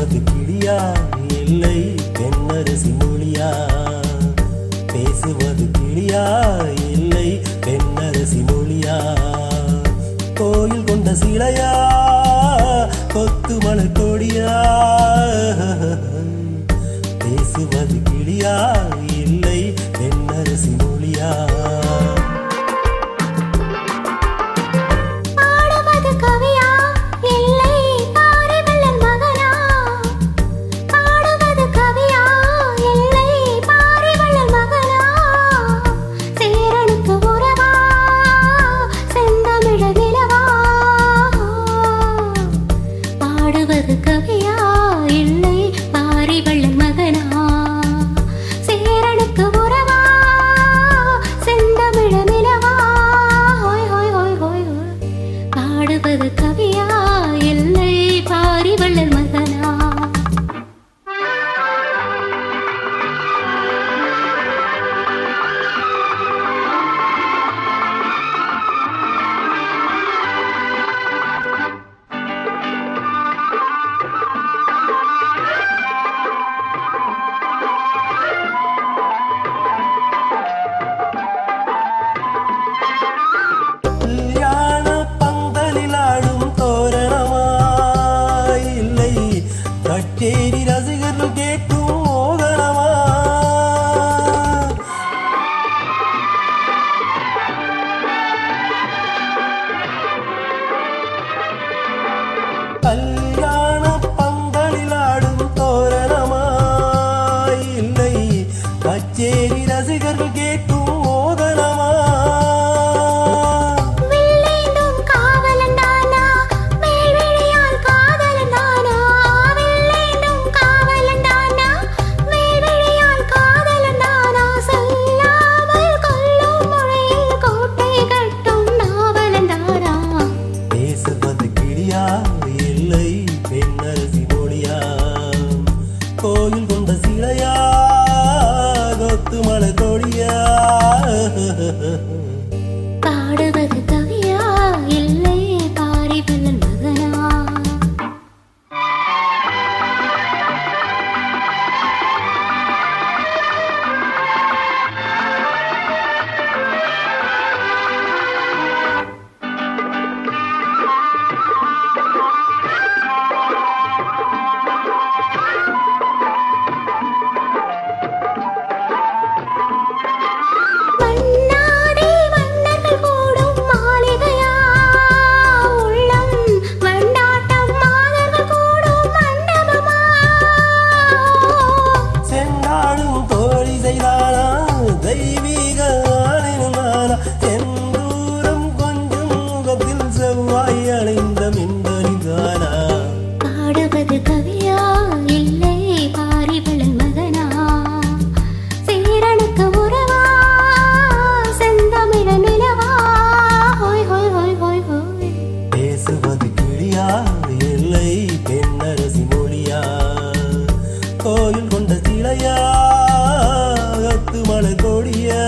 பேசுவது கிளியா இல்லை பெண்ணரசி மொழியா? பேசுவது கிளியா இல்லை பெண்ணரசி மொழியா? கோயில் கொண்ட சிலையா கொத்து மலர் கொடியா? பேசுவது கிளியா இல்லை பெண்ணரசி மொழியா? கவியா இல்லை பாரி வள்ளல் மகனா? சேரனுக்கு உறவா செந்தமிழ நிலவா? பாடுவது கவியா இல்லை பாரி வள்ளல் மகனா? கச்சேரி ரசிகர்கள் கேட்கும் மோகனமா? கல்யாண பந்தலில் ஆடும் தோரணமா? இல்லை கச்சேரி ரசிகர்கள் கேட்கும் மோகனமா? இல்லை பெண்ணரசி மொழியா? கோயில் கொண்ட சிலையா கொத்து மலர் கொடியா? பாடுவது கவியா இல்லை பாரி வள்ளல் மகனா? தெய்வீக ஆணினானா செந்தூரம் கொஞ்சம் முகத்தில் செவ்வாய் அணைந்த மின்தனிதானா? பாடுவது கவியா இல்லை பாரி வள்ளல் மகனா? சேரனுக்கு உறவா செந்தமிழ நிலவா? பேசுவது கிளியா இல்லை பெண்ணரசி மொழியா? கோயில் கொண்ட சிலையா கொத்து மலர் கொடியா?